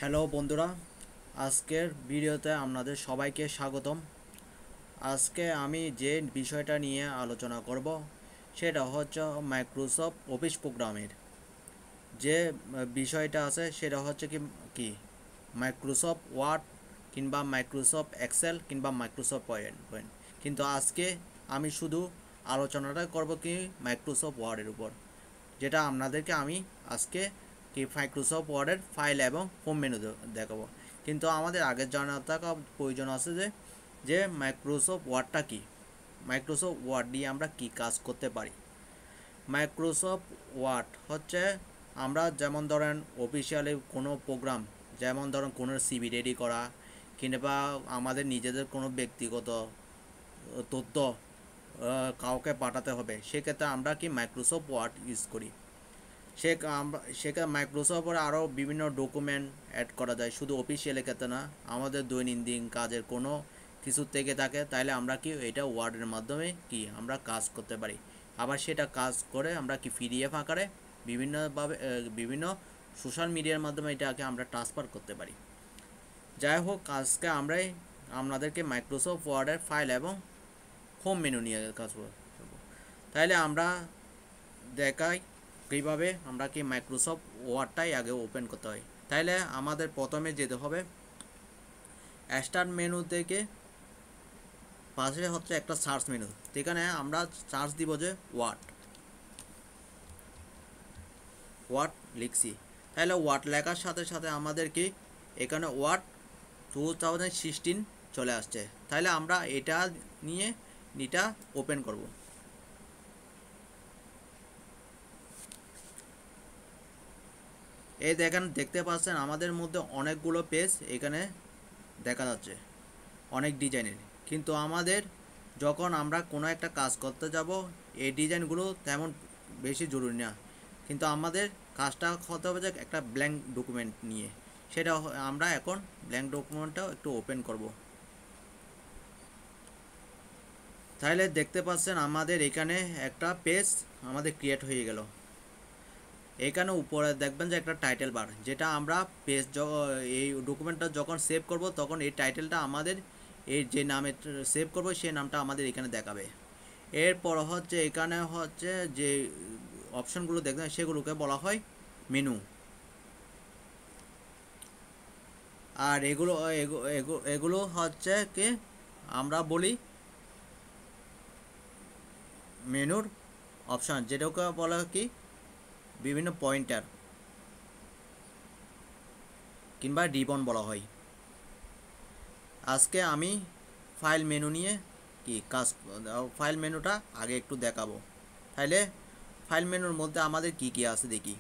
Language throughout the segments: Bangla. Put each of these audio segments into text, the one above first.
হ্যালো বন্ধুরা, আজকের ভিডিওতে আপনাদের সবাইকে স্বাগতম। আজকে আমি যে বিষয়টা নিয়ে আলোচনা করব সেটা হচ্ছে মাইক্রোসফট অফিস প্রোগ্রামের যে বিষয়টা আছে সেটা হচ্ছে কি মাইক্রোসফট ওয়ার্ড কিংবা মাইক্রোসফট এক্সেল কিংবা মাইক্রোসফট পয়েন্ট। কিন্তু আজকে আমি শুধু আলোচনাটা করব কি মাইক্রোসফট ওয়ার্ডের উপর, যেটা আপনাদেরকে আমি আজকে কি মাইক্রোসফট ওয়ার্ডের ফাইল এবং হোম মেনু দেখাবো। কিন্তু আমাদের আগে জানা থাকা প্রয়োজন আছে যে মাইক্রোসফট ওয়ার্ডটা কি, মাইক্রোসফট ওয়ার্ড দিয়ে আমরা কি কাজ করতে পারি। মাইক্রোসফট ওয়ার্ড হচ্ছে আমরা যেমন ধরেন অফিসিয়ালি কোনো প্রোগ্রাম, যেমন ধরেন কোনো সিভি রেডি করা কিংবা আমাদের নিজেদের কোনো ব্যক্তিগত তথ্য কাউকে পাঠাতে হবে, সেক্ষেত্রে আমরা কি মাইক্রোসফট ওয়ার্ড ইউজ করি। সেখানে মাইক্রোসফটের আরও বিভিন্ন ডকুমেন্ট অ্যাড করা যায়, শুধু অফিসিয়ালি ক্ষেত্রে না, আমাদের দৈনন্দিন কাজের কোনো কিছু থেকে থাকে তাহলে আমরা কি এটা ওয়ার্ডের মাধ্যমে কি আমরা কাজ করতে পারি। আবার সেটা কাজ করে আমরা কি পিডিএফ আকারে বিভিন্নভাবে বিভিন্ন সোশ্যাল মিডিয়ার মাধ্যমে এটাকে আমরা ট্রান্সফার করতে পারি। যাই হোক, আজকে আমরাই আপনাদেরকে মাইক্রোসফট ওয়ার্ডের ফাইল এবং হোম মেনু নিয়ে কাজ করব। তাইলে আমরা দেখাই কীভাবে আমরা কি মাইক্রোসফট ওয়ার্ডটাই আগে ওপেন করতে হয়। তাইলে আমাদের প্রথমে যেতে হবে স্টার্ট মেনু থেকে পাশে হচ্ছে একটা সার্চ মেনু, সেখানে আমরা সার্চ দিব যে ওয়ার্ড ওয়ার্ড লিখছি। তাহলে ওয়ার্ড লেখার সাথে সাথে আমাদের কি এখানে ওয়ার্ড 2016 চলে আসছে। তাহলে আমরা এটা নিয়ে এটা ওপেন করব। এই দেখতে পাচ্ছেন আমাদের মধ্যে অনেকগুলো পেজ এখানে দেখা যাচ্ছে, অনেক ডিজাইনের। কিন্তু আমাদের যখন আমরা কোনো একটা কাজ করতে যাব এই ডিজাইনগুলো তেমন বেশি জরুরি না, কিন্তু আমাদের কাজটা হতে হবে যে একটা ব্ল্যাঙ্ক ডকুমেন্ট নিয়ে। সেটা আমরা এখন ব্ল্যাঙ্ক ডকুমেন্টটাও একটু ওপেন করব। তাহলে দেখতে পাচ্ছেন আমাদের এখানে একটা পেজ আমাদের ক্রিয়েট হয়ে গেল। এখানে উপরে দেখবেন যে একটা টাইটেল বার, যেটা আমরা পেজ এই ডকুমেন্টটা যখন সেভ করব তখন এই টাইটেলটা আমাদের এই যে নামে সেভ করব সেই নামটা আমাদের এখানে দেখাবে। এরপর হচ্ছে এখানে হচ্ছে যে অপশনগুলো দেখবেন সেগুলোকে বলা হয় মেনু। আর এগুলো হচ্ছে কি আমরা বলি মেনুর অপশন, যেটাকে বলা কি বিভিন্ন পয়েন্টার কিংবা রিবন বলা হয়। আজকে আমি ফাইল মেনু নিয়ে কি কাজ, ফাইল মেনুটা আগে একটু দেখাবো। তাহলে ফাইল মেনুর মধ্যে আমাদের কি কি আছে দেখি।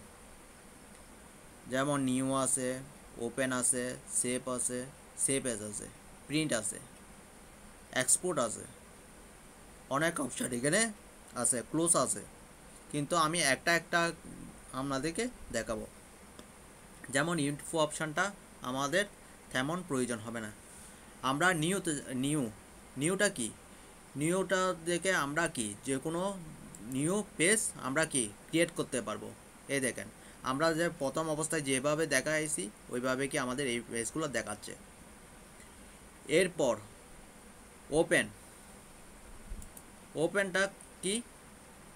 যেমন নিউ আছে, ওপেন আছে, সেভ আছে, সেভ এজ আছে, প্রিন্ট আছে, এক্সপোর্ট আছে, অনেক অপশন এখানে আছে, ক্লোজ আছে। কিন্তু আমি একটা একটা আপনাদেরকে দেখাবো। যেমন ইনফো অপশানটা আমাদের তেমন প্রয়োজন হবে না। আমরা নিউটা কি, নিউটা দেখে আমরা কি যে কোনো নিউ পেজ আমরা কি ক্রিয়েট করতে পারবো। এই দেখেন আমরা যে প্রথম অবস্থায় যেভাবে দেখাইছি ওইভাবে কি আমাদের এই পেজগুলো দেখাচ্ছে। এরপর ওপেনটা কি,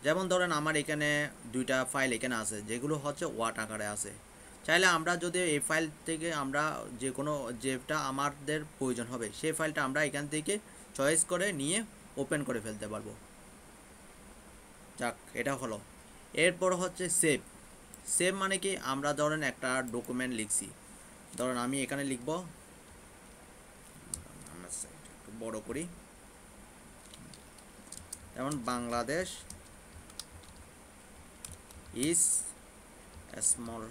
যেমন ধরেন আমার এখানে দুইটা ফাইল এখানে আছে যেগুলো হচ্ছে ওয়ার্ড আকারে আছে। চাইলে আমরা যদি এই ফাইল থেকে আমরা যে কোনো যেটা আমাদের প্রয়োজন হবে সেই ফাইলটা আমরা এখান থেকে চয়েস করে নিয়ে ওপেন করে ফেলতে পারবো। যাক, এটা হলো। এরপর হচ্ছে সেভ মানে কি আমরা ধরেন একটা ডকুমেন্ট লিখছি, ধরেন আমি এখানে লিখব, একটু বড় করি, যেমন Bangladesh is a small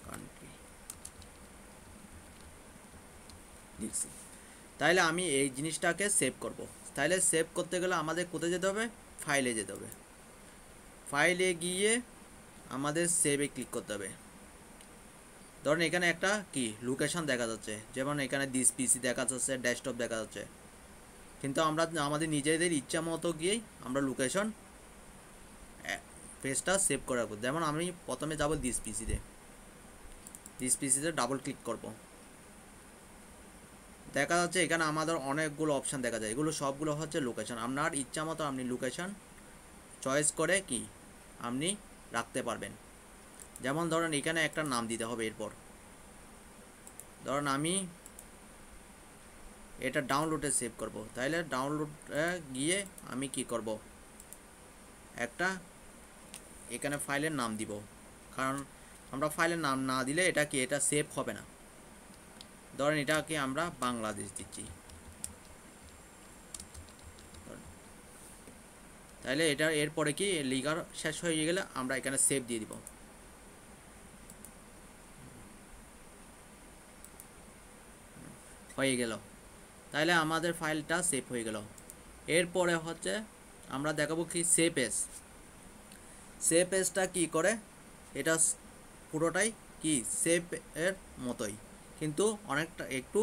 country লিখছি। তাইলে আমি এই জিনিসটাকে সেভ করব। তাইলে সেভ করতে গেলে আমাদের কোথায় যেতে হবে, ফাইলে যেতে হবে। ফাইলে গিয়ে আমাদের সেভে ক্লিক করতে হবে। ধরেন এখানে একটা কি লোকেশন দেখা যাচ্ছে, যেমন এখানে দিস পিসি দেখা যাচ্ছে, ডেস্কটপ দেখা যাচ্ছে। কিন্তু আমরা আমাদের নিজেদের ইচ্ছা মতো গিয়েই আমরা লোকেশন পেজটা সেভ করে রাখবো। যেমন আমি প্রথমে যাব দিস পিসিতে, দিস পিসিতে ডাবল ক্লিক করব। দেখা যাচ্ছে এখানে আমাদের অনেকগুলো অপশান দেখা যায়, এগুলো সবগুলো হচ্ছে লোকেশন। আপনার ইচ্ছা মতো আপনি লোকেশন চয়েস করে কি আপনি রাখতে পারবেন। যেমন ধরেন এখানে একটা নাম দিতে হবে, এরপর ধরেন আমি এটা ডাউনলোডে সেভ করব, তাহলে ডাউনলোডে গিয়ে আমি কি করব, একটা এখানে ফাইলের নাম দিব, কারণ আমরা ফাইলের নাম না দিলে এটা কি এটা সেভ হবে না। ধরেন এটাকে আমরা বাংলাদেশ দিচ্ছি, তাহলে এটা এরপরে কি লিগার শেষ হয়ে গেলে আমরা এখানে সেভ দিয়ে দিব। হয়ে গেল, তাহলে আমাদের ফাইলটা সেভ হয়ে গেল। এরপরে হচ্ছে আমরা দেখাবো কি সেভ এজ। সেভ এজটা কি করে, এটা পুরোটাই কি সেভ এর মতোই, কিন্তু অনেকটা একটু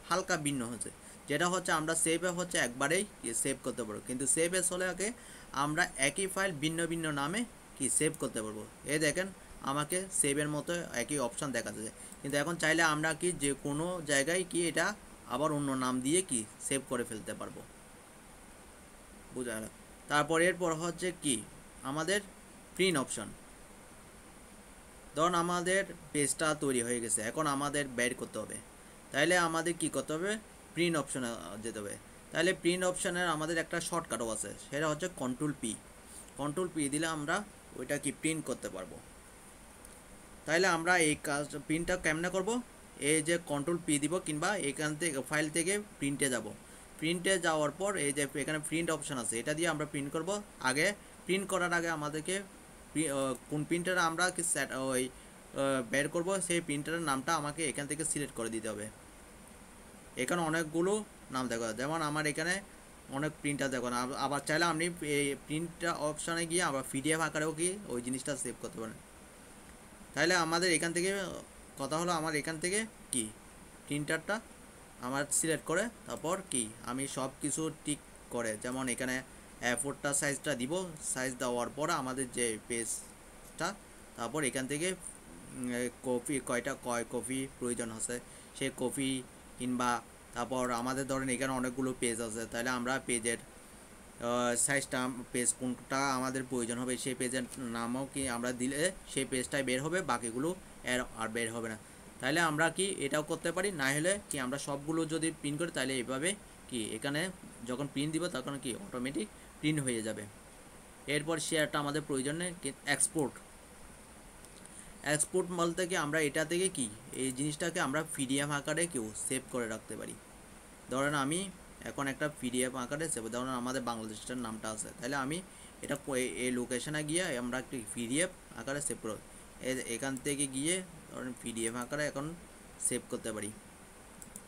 হালকা ভিন্ন হচ্ছে। যেটা হচ্ছে আমরা সেভে হচ্ছে একবারেই সেভ করতে পারবো, কিন্তু সেভ এজ হলে আগে আমরা একই ফাইল ভিন্ন ভিন্ন নামে কি সেভ করতে পারবো। এই দেখেন আমাকে সেভের মতো একই অপশান দেখা যাচ্ছে, কিন্তু এখন চাইলে আমরা কি যে কোনো জায়গায় কি এটা আবার অন্য নাম দিয়ে কি সেভ করে ফেলতে পারবো, বুঝা গেল। তারপর এরপর হচ্ছে কি আমাদের প্রিন্ট অপশন। ধরুন আমাদের পেজটা তৈরি হয়ে গেছে, এখন আমাদের বের করতে হবে, তাইলে আমাদের কি করতে হবে, প্রিন্ট অপশনে যেতে হবে। তাহলে প্রিন্ট অপশনের আমাদের একটা শর্টকাটও আছে, সেটা হচ্ছে কন্ট্রোল পি। কন্ট্রোল পি দিলে আমরা ওইটা কি প্রিন্ট করতে পারবো। তাইলে আমরা এই কাজ প্রিন্টটা কেমনে করব, এই যে কন্ট্রোল পি দিব, কিংবা এখান থেকে ফাইল থেকে প্রিন্টে যাব। প্রিন্টে যাওয়ার পর এই যে এখানে প্রিন্ট অপশন আছে, এটা দিয়ে আমরা প্রিন্ট করব। আগে প্রিন্ট করার আগে আমাদেরকে কোন প্রিন্টার আমরা কি সেট ওই বের করব, সেই প্রিন্টারের নামটা আমাকে এখান থেকে সিলেক্ট করে দিতে হবে। এখানে অনেকগুলো নাম দেখো, যেমন আমার এখানে অনেক প্রিন্টার দেখো না। আবার চাইলে আপনি এই প্রিন্ট অপশানে গিয়ে আবার পিডিএফ আকারেও কি ওই জিনিসটা সেভ করতে পারেন। তাহলে আমাদের এখান থেকে কথা হলো, আমার এখান থেকে কি প্রিন্টারটা আমার সিলেক্ট করে তারপর কি আমি সব কিছু টিক করে, যেমন এখানে A4টা সাইজটা দিব, সাইজ দেওয়ার পর আমাদের যে পেজটা, তারপর এখান থেকে কপি কয় কপি প্রয়োজন আছে সেই কপি, কিংবা তারপর আমাদের ধরেন এখানে অনেকগুলো পেজ আছে, তাহলে আমরা পেজের সাইজটা পেজ কোনটা আমাদের প্রয়োজন হবে সেই পেজের নামও কি আমরা দিলে সেই পেজটাই বের হবে, বাকিগুলো আর বের হবে না। তাহলে আমরা কি এটাও করতে পারি, না হলে কি আমরা সবগুলো যদি প্রিন্ট করি তাহলে এইভাবে কি এখানে যখন প্রিন্ট দিব তখন কি অটোমেটিক প্রিন্ট হয়ে যাবে। এরপর শেয়ারটা আমাদের প্রয়োজন নেই। এক্সপোর্ট, এক্সপোর্ট বলতে কি আমরা এটা থেকে কি এই জিনিসটাকে আমরা পিডিএফ আকারে কেউ সেভ করে রাখতে পারি। ধরেন আমি এখন একটা পিডিএফ আকারে সেভ, ধরেন আমাদের বাংলাদেশের নামটা আছে, তাহলে আমি এটা এই লোকেশনে গিয়ে আমরা একটি পিডিএফ আকারে সেভ করব। এখান থেকে গিয়ে ধরেন পিডিএফ আকারে এখন সেভ করতে পারি,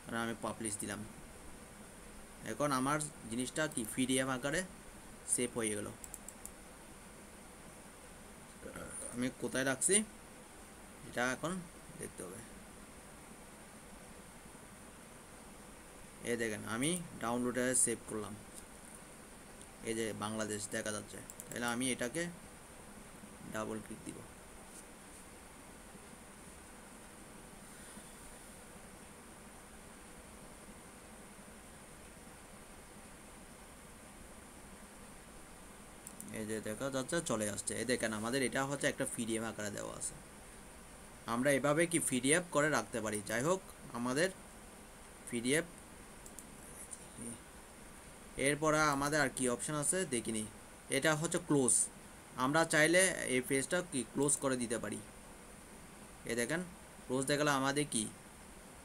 কারণ আমি পাবলিশ দিলাম। এখন আমার জিনিসটা কি পিডিএফ আকারে সেভ হয়ে গেল। আমি কোথায় রাখছি এটা এখন দেখতে হবে। এই দেখেন আমি ডাউনলোডে সেভ করলাম, এই যে বাংলাদেশ দেখা যাচ্ছে। তাহলে আমি এটাকে ডাবল ক্লিক দিব, এই যে দেখা যাচ্ছে চলে আসছে। এই দেখেন আমাদের এটা হচ্ছে একটা পিডিএফ আকারে দেওয়া আছে। আমরা এভাবে কি পিডিএফ করে রাখতে পারি। যাই হোক, আমাদের পিডিএফ এরপরে আমাদের আর কি অপশান আছে দেখিনি। এটা হচ্ছে ক্লোজ, আমরা চাইলে এই পেজটা কি ক্লোজ করে দিতে পারি। এই দেখেন ক্লোজ দেখালে আমাদের কি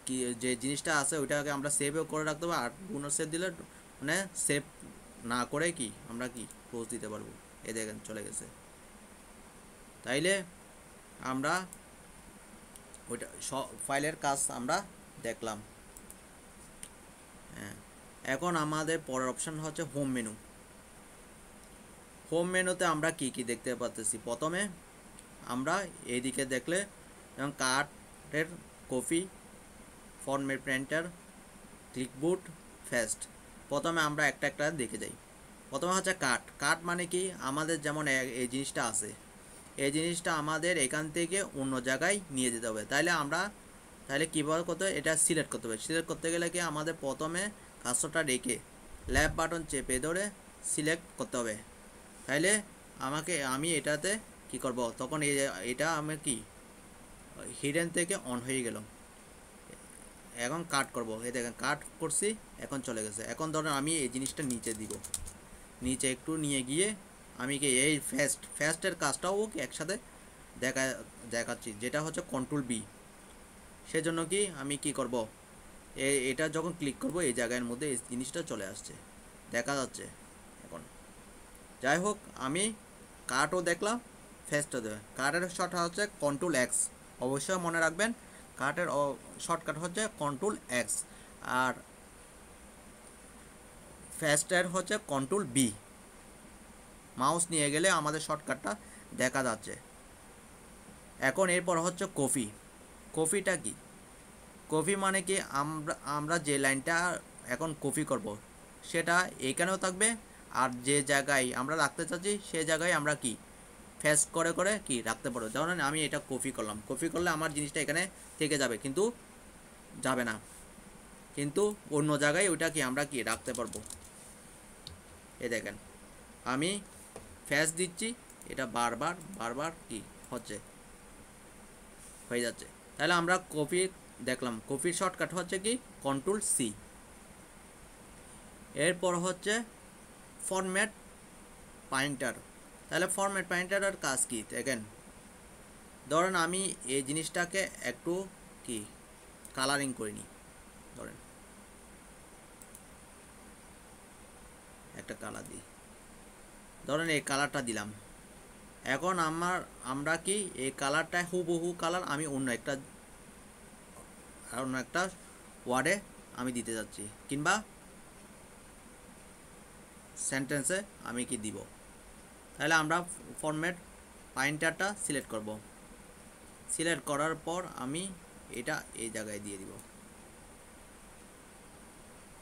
কি যে জিনিসটা আছে ওইটাকে আমরা সেভও করে রাখতে পারবো, আর পুনঃ সেভ দিলে মানে সেভ না করে কি আমরা কি ক্লোজ দিতে পারবো। এই দেখেন চলে গেছে। তাইলে আমরা ওইটা ফাইলের কাজ আমরা দেখলাম। হ্যাঁ, এখন আমাদের পরের অপশান হচ্ছে হোম মেনু। হোম মেনুতে আমরা কি কি দেখতে পাচ্ছি, প্রথমে আমরা এইদিকে দেখলে যেমন কার্ডের কপি, ফরম্যাট প্রিন্টার, ক্লিকবোর্ড, ফেস্ট। প্রথমে আমরা একটা একটা দেখে যাই। প্রথমে হচ্ছে কার্ড। কার্ড মানে কি আমাদের যেমন এই জিনিসটা আছে, এই জিনিসটা আমাদের এখান থেকে অন্য জায়গায় নিয়ে যেতে হবে। তাহলে কীভাবে করতে হবে, এটা সিলেক্ট করতে হবে। সিলেক্ট করতে গেলে কি আমাদের প্রথমে কার্সরটা রেখে লেফট বাটন চেপে ধরে সিলেক্ট করতে হবে। তাহলে আমি এটাতে কি করব, তখন এটা আমি কি হিডেন থেকে অন হয়ে গেল। এখন কাট করব, এই দেখেন কাট করছি, এখন চলে গেছে। এখন ধরেন আমি এই জিনিসটা নিচে দিব, নিচে একটু নিয়ে গিয়ে আমি কি এই ফার্স্টের কাজটাও কি একসাথে দেখাচ্ছি, যেটা হচ্ছে কন্ট্রোল বি। সেজন্য কি আমি কি করব, এটা যখন ক্লিক করব এই জায়গার মধ্যে এই জিনিসটা চলে আসছে, দেখা যাচ্ছে এখন। যাই হোক, আমি কাটও দেখলাম, ফেস্টও দেবে। কাটের শর্ট হচ্ছে কন্ট্রোল এক্স, অবশ্যই মনে রাখবেন কাটের শর্টকাট হচ্ছে কন্ট্রোল এক্স, আর ফেস্টের হচ্ছে কন্ট্রোল বি। মাউস নিয়ে গেলে আমাদের শর্টকাটটা দেখা যাচ্ছে। এখন এরপর হচ্ছে কপি। কপিটা কি, কপি মানে কি আমরা যে লাইনটা এখন কপি করব সেটা এইখানেও থাকবে, আর যে জায়গায় আমরা রাখতে চাচ্ছি সে জায়গায় আমরা কি ফেস করে করে কি রাখতে পারবো। যেমন আমি এটা কপি করলাম, কপি করলে আমার জিনিসটা এখানে থেকে যাবে, কিন্তু যাবে না, কিন্তু অন্য জায়গায় ওইটা কি আমরা কি রাখতে পারবো। এই দেখেন আমি ফেস দিচ্ছি, এটা বারবার বারবার কি হয়ে যাচ্ছে। তাহলে আমরা কপি দেখলাম, কপির শর্টকাট হচ্ছে কি কন্ট্রোল সি। এরপর হচ্ছে ফরম্যাট পয়েন্টার। তাহলে ফরম্যাট পয়েন্টারের কাজ কি দেখেন, ধরেন আমি এই জিনিসটাকে একটু কি কালারিং করে নিই, ধরেন একটা কালার দিই, ধরেন এই কালারটা দিলাম। এখন আমরা কি এই কালারটা হুবহু কালার আমি অন্য একটা ওয়ার্ডে আমি দিতে যাচ্ছি, কিংবা সেন্টেন্সে আমি কি দিব। তাহলে আমরা ফরম্যাট পয়েন্টারটা সিলেক্ট করব, সিলেক্ট করার পর আমি এটা এই জায়গায় দিয়ে দিব।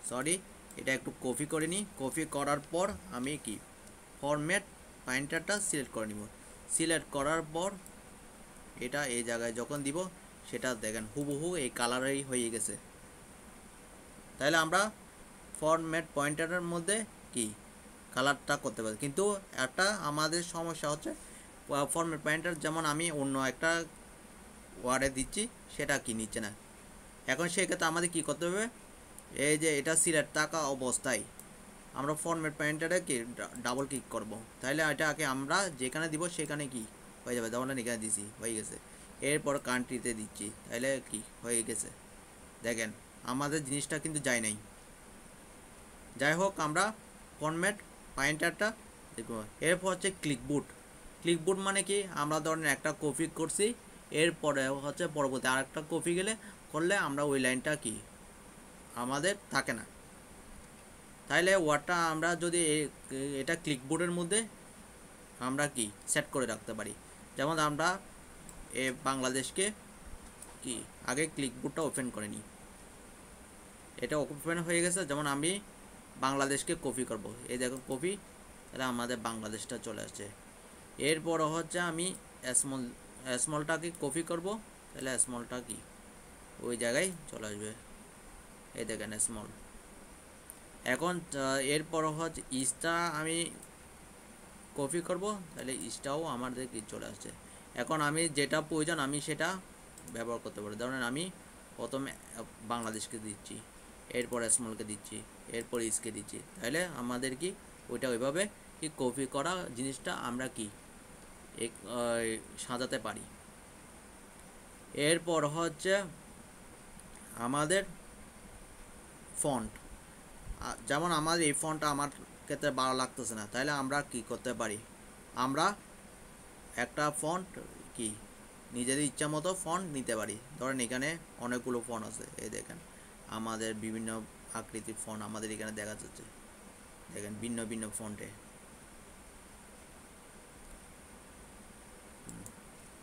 সরি, এটা একটু কপি করে নিই। কপি করার পর আমি কি ফরম্যাট পয়েন্টারটা সিলেক্ট করে নিব। সিলেক্ট করার পর এটা এই জায়গায় যখন দিব সেটা দেখেন হুবহু এই কালারেই হয়ে গেছে। তাহলে আমরা ফরম্যাট পয়েন্টারের মধ্যে কি কালারটা করতে পারি, কিন্তু একটা আমাদের সমস্যা হচ্ছে ফরম্যাট পয়েন্টার যেমন আমি অন্য একটা ওয়ার্ডে দিচ্ছি সেটা কি নিচ্ছে না। এখন সেক্ষেত্রে আমাদের কি করতে হবে, এই যে এটা সিলেক্ট থাকা অবস্থায় আমরা ফরম্যাট পয়েন্টারে কি ডাবল ক্লিক করব, তাহলে এটাকে আমরা যেখানে দিব সেখানে কি হয়ে যাবে। যেমন এখানে দিছি হয়ে গেছে, এরপর কান্ট্রিতে দিচ্ছি, তাহলে কি হয়ে গেছে। দেখেন আমাদের জিনিসটা কিন্তু যায় নাই। যাই হোক, আমরা ফরম্যাট পয়েন্টারটা দেখব। এরপর হচ্ছে ক্লিকবুট। ক্লিকবুট মানে কি, আমরা ধরেন একটা কপি করছি, এরপরে হচ্ছে পরবর্তী আর একটা কপি করলে আমরা ওই লাইনটা কি আমাদের থাকে না। তাইলে ওয়ার্ডটা আমরা যদি এটা ক্লিকবোর্ডের মধ্যে আমরা কি সেট করে রাখতে পারি। যেমন আমরা বাংলাদেশকে কি আগে ক্লিকবোর্ডটা ওপেন করে নিই, এটা ওপেন হয়ে গেছে। যেমন আমি বাংলাদেশকে কপি করব, এই দেখো কপি, তাহলে আমাদের বাংলাদেশটা চলে আসছে। এরপর হচ্ছে আমি স্মলটাকে কপি করব, তাহলে স্মলটা কি ওই জায়গায় চলে আসবে, এই দেখেন স্মল। এখন এরপর হচ্ছে ইস্টা আমি কপি করব, তাহলে ইস্টাও আমাদের কি চলে আসছে। এখন আমি যেটা প্রয়োজন আমি সেটা ব্যবহার করতে পারি। ধরেন আমি প্রথমে বাংলাদেশকে দিচ্ছি, এরপর স্মলকে দিচ্ছি, এরপর ইসকে দিচ্ছি, তাহলে আমাদের কি ওইটা ওইভাবে কি কপি করা জিনিসটা আমরা কি সাজাতে পারি। এরপর হচ্ছে আমাদের ফন্ট। যেমন আমাদের এই ফন্টটা আমার ক্ষেত্রে ভালো লাগতেছে না, তাহলে আমরা কি করতে পারি, আমরা একটা ফন্ট কি নিজেদের ইচ্ছা মতো ফন্ট নিতে পারি। ধরেন এখানে অনেকগুলো ফন্ট আছে, এই দেখেন আমাদের বিভিন্ন আকৃতির ফন্ট আমাদের এখানে দেখা যাচ্ছে, দেখেন ভিন্ন ভিন্ন ফন্টে।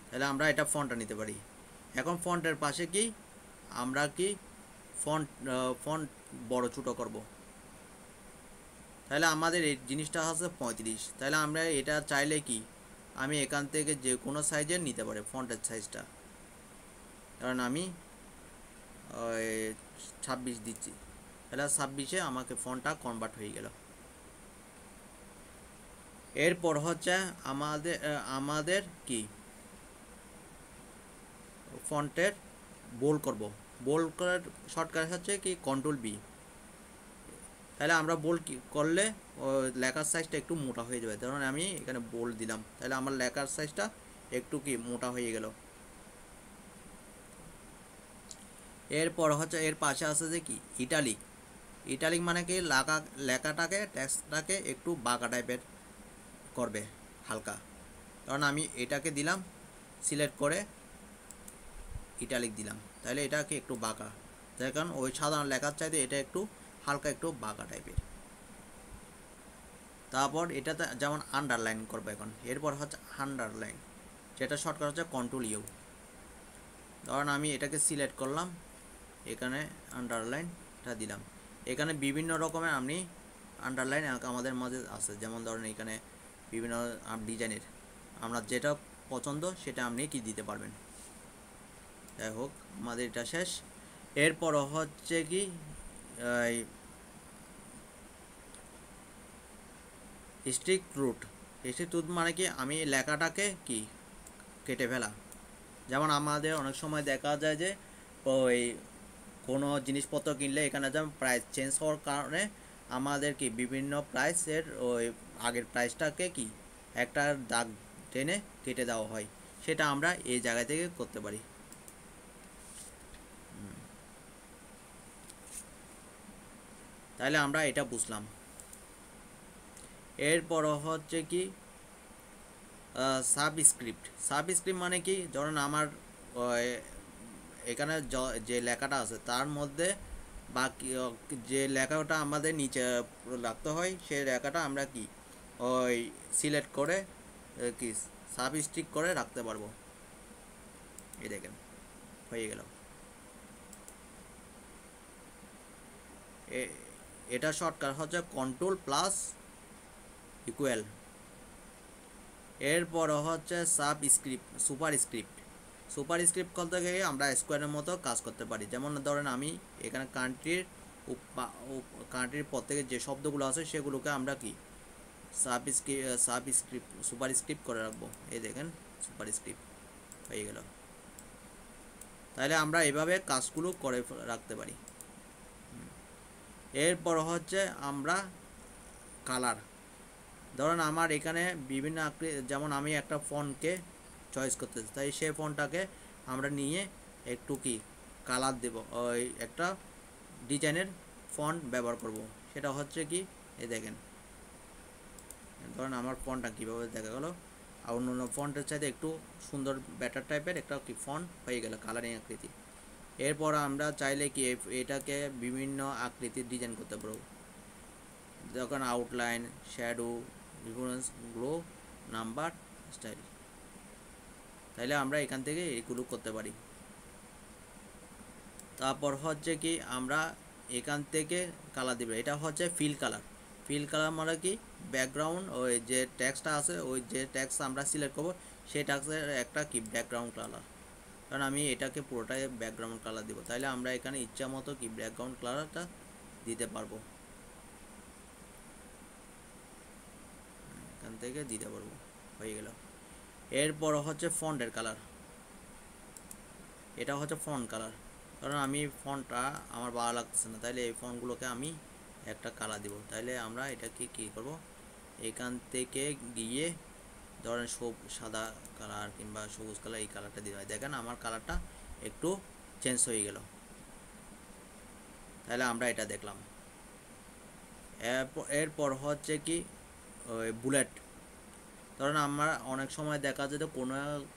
তাহলে আমরা এটা ফন্টটা নিতে পারি। এখন ফন্টের পাশে কি আমরা কি ফন্ট বড় ছোটো করব, তাহলে আমাদের এই জিনিসটা হচ্ছে 35। তাহলে আমরা এটা চাইলে কি আমি এখান থেকে যে কোনো সাইজের নিতে পারি ফন্টের সাইজটা, কারণ আমি ওই 26 দিচ্ছি, তাহলে 26-এ আমাকে ফন্টটা কনভার্ট হয়ে গেল। এরপর হচ্ছে আমাদের কি ফন্টের বোল্ড করব। বোল্ড করার শর্টকাট হচ্ছে কি কন্ট্রোল বি। তাহলে আমরা বোল্ড করলে লেখার সাইজটা একটু মোটা হয়ে যাবে, ধরুন আমি এখানে বোল্ড দিলাম, তাহলে আমার লেখার সাইজটা একটু কি মোটা হয়ে গেল। এরপর হচ্ছে এর পাশে আছে যে কি ইটালিক। ইটালিক মানে কি লেখাটাকে টেক্সটটাকে একটু বাঁকা টাইপের করবে হালকা, কারণ আমি এটাকে দিলাম সিলেক্ট করে ইটালিক দিলাম, তাহলে এটাকে একটু বাঁকা, তাই কারণ ওই সাধারণ লেখার চাইতে এটা একটু হালকা একটু বাঁকা টাইপের। তারপর এটাতে যেমন আন্ডারলাইন করবো এখন। এরপর হচ্ছে আন্ডারলাইন, যেটা শর্টকাট হচ্ছে কন্ট্রোল ইউ। ধরুন আমি এটাকে সিলেক্ট করলাম, এখানে আন্ডারলাইনটা দিলাম। এখানে বিভিন্ন রকমের আপনি আন্ডারলাইন আমাদের মাঝে আছে, যেমন ধরেন এখানে বিভিন্ন ডিজাইনের আমরা যেটা পছন্দ সেটা আপনি কি দিতে পারবেন। যাই হোক আমাদের এটা শেষ। এরপর হচ্ছে কি স্ট্রিক্ট রুট। স্ট্রিক্ট রুট মানে কি আমি লেখাটাকে কি কেটে ফেলা। যেমন আমাদের অনেক সময় দেখা যায় যে ওই কোনো জিনিসপত্র কিনলে এখানে যেমন প্রাইস চেঞ্জ হওয়ার কারণে আমাদের কি বিভিন্ন প্রাইসের ওই আগের প্রাইসটাকে কি একটা দাগ টেনে কেটে দেওয়া হয়, সেটা আমরা এই জায়গা থেকে করতে পারি। তাহলে আমরা এটা বুঝলাম। এরপর হচ্ছে কি সাবস্ক্রিপ্ট। সাবস্ক্রিপ্ট মানে কি, ধরুন আমার এখানে যে লেখাটা আছে তার মধ্যে বাকি যে লেখাটা আমাদের নিচে রাখতে হয় সেই লেখাটা আমরা কি ওই সিলেক্ট করে কি সাবস্ক্রিপ্ট করে রাখতে পারবো। এই দেখেন হয়ে গেল। এটা শর্টকাট হচ্ছে কন্ট্রোল প্লাস ইকুয়াল। এরপর হচ্ছে সুপারস্ক্রিপ্ট। সুপারস্ক্রিপ্ট করতে গিয়ে আমরা স্কোয়ারের মতো কাজ করতে পারি। যেমন ধরেন আমি এখানে কান্ট্রির পর থেকে যে শব্দগুলো আছে সেগুলোকে আমরা কি সুপারস্ক্রিপ্ট করে রাখবো। এই দেখেন সুপারস্ক্রিপ্ট হয়ে গেল। তাহলে আমরা এভাবে কাজগুলো করে রাখতে পারি। এরপর হচ্ছে আমরা কালার। ধরুন আমার এখানে বিভিন্ন আকৃতি, যেমন আমি একটা ফন্টকে চয়েস করতে চাই, তাই সেই ফন্টটাকে আমরা নিয়ে একটু কি কালার দেব, ওই একটা ডিজাইনের ফন্ট ব্যবহার করব। সেটা হচ্ছে কি এই দেখেন, ধরুন আমার ফন্টটা কীভাবে দেখা গেল আর অন্য ফন্টের চাইতে একটু সুন্দর ব্যাটার টাইপের একটা কি ফন্ট হয়ে গেল কালারিং আকৃতি। এরপর আমরা চাইলে কি এটাকে বিভিন্ন আকৃতির ডিজাইন করতে পারবো, যখন outline, shadow, reference, glow, number, style. তাইলে আমরা এখান থেকে এগুলো করতে পারি। তারপর হচ্ছে কি আমরা এখান থেকে কালার দিবে, এটা হচ্ছে ফিল কালার। ফিল কালার মানে কি ব্যাকগ্রাউন্ড, ওই যে টেক্সটটা আছে ওই যে টেক্সট আমরা সিলেক্ট করবো সেই টেক্সটের একটা কি ব্যাকগ্রাউন্ড কালার, কারণ আমি এটাকে পুরোটাই ব্যাকগ্রাউন্ড কালার দিব। তাইলে আমরা এখানে ইচ্ছা মতো কি ব্যাকগ্রাউন্ড কালারটা দিতে পারবো, এখান থেকে দিতে পারবো। হয়ে গেল। এরপর হচ্ছে ফন্টের কালার। এটা হচ্ছে ফন্ট কালার, কারণ আমি ফন্টটা আমার ভালো লাগতেছে না, তাইলে এই ফন্টগুলোকে আমি একটা কালার দিব। তাইলে আমরা এটাকে কী করব, এখান থেকে গিয়ে ধরেন সাদা কালার কিংবা সবুজ কালার, এই কালারটা দিতে হয়। দেখেন আমার কালারটা একটু চেঞ্জ হয়ে গেল। তাহলে আমরা এটা দেখলাম। এরপর হচ্ছে কি ওই বুলেট। ধরেন আমরা অনেক সময় দেখা যায় যে কোনো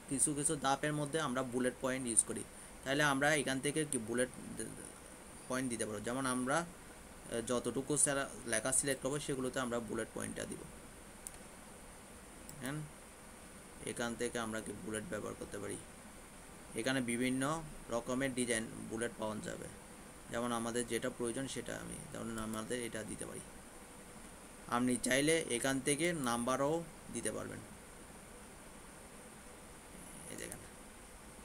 কিছু ধাপের মধ্যে আমরা বুলেট পয়েন্ট ইউজ করি, তাহলে আমরা এখান থেকে কি বুলেট পয়েন্ট দিতে পারবো। যেমন আমরা যতটুকু লেখা সিলেক্ট করবো সেগুলোতে আমরা বুলেট পয়েন্টটা দিব। হ্যাঁ, এখান থেকে আমরা কি বুলেট ব্যবহার করতে পারি। এখানে বিভিন্ন রকমের ডিজাইন বুলেট পাওয়া যাবে, যেমন আমাদের যেটা প্রয়োজন সেটা আমি যেমন আমাদের এটা দিতে পারি। আপনি চাইলে এখান থেকে নাম্বারও দিতে পারবেন।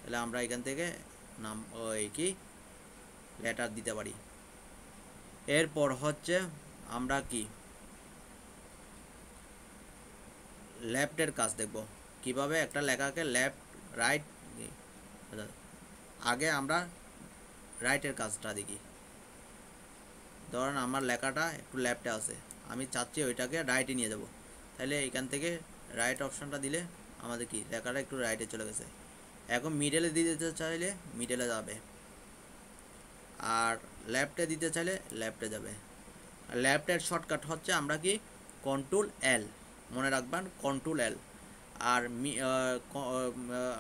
তাহলে আমরা এখান থেকে নাম ওই কি লেটার দিতে পারি। এরপর হচ্ছে আমরা কি লেফটের কাজ দেখব, কিভাবে একটা লেখাকে লেফট রাইট। আগে আমরা রাইটের কাজটা দেখি। ধরেন আমার লেখাটা একটু লেফটে আছে, আমি চাচ্ছি ওইটাকে রাইটে নিয়ে যাব, তাহলে এখান থেকে রাইট অপশানটা দিলে আমাদের কি লেখাটা একটু রাইটে চলে গেছে। এখন মিডলে দিতে চাইলে মিডলে যাবে, আর লেফটে দিতে চাইলে লেফটে যাবে। লেফটের শর্টকাট হচ্ছে আমরা কি কন্ট্রোল এল, মনে রাখবেন কন্ট্রোল এল। আর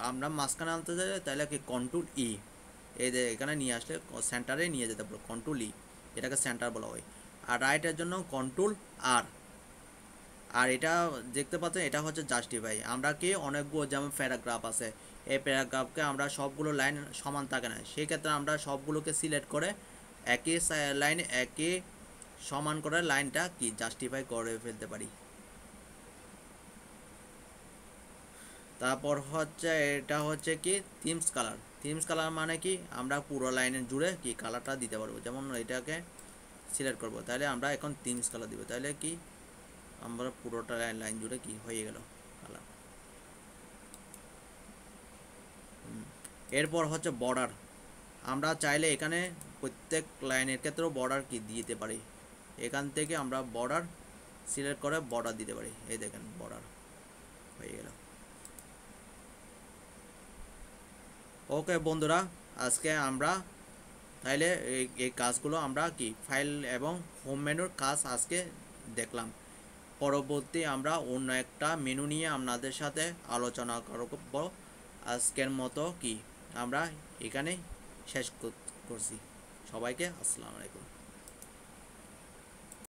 আমরা মাঝখানে আনতে চাইলে তাহলে কি কন্ট্রোল ই, এই যে এখানে নিয়ে আসলে সেন্টারে নিয়ে যেতে পারবো কন্ট্রোল ই, এটাকে সেন্টার বলা হয়। আর রাইটের জন্য কন্ট্রোল আর। আর এটা দেখতে পাচ্ছেন এটা হচ্ছে জাস্টিফাই। আমরা কি অনেকগুলো যেমন প্যারাগ্রাফ আছে, এই প্যারাগ্রাফকে আমরা সবগুলো লাইন সমান থাকে না, সেই ক্ষেত্রে আমরা সবগুলোকে সিলেক্ট করে একই লাইনে একই সমান করে লাইনটা কি জাস্টিফাই করে ফেলতে পারি। তারপর হচ্ছে এটা হচ্ছে কি থিমস কালার। থিমস কালার মানে কি আমরা পুরো লাইনের জুড়ে কি কালারটা দিতে পারবো, যেমন এটাকে সিলেক্ট করব, তাহলে আমরা এখন থিমস কালার দিব, তাহলে কি আমরা পুরোটা লাইন জুড়ে কি হয়ে গেল কালার। এরপর হচ্ছে বর্ডার। আমরা চাইলে এখানে প্রত্যেক লাইনের ক্ষেত্রেও বর্ডার কি দিতে পারি, এখান থেকে আমরা বর্ডার সিলেক্ট করে বর্ডার দিতে পারি। এই দেখেন বর্ডার হয়ে গেল। ওকে বন্ধুরা, আজকে আমরা তাইলে এই কাজগুলো আমরা কি ফাইল এবং হোম মেনুর কাজ আজকে দেখলাম। পরবর্তী আমরা অন্য একটা মেনু নিয়ে আপনাদের সাথে আলোচনা করব। আজকের মতো কি আমরা এখানে শেষ করছি। সবাইকে আসসালামু আলাইকুম।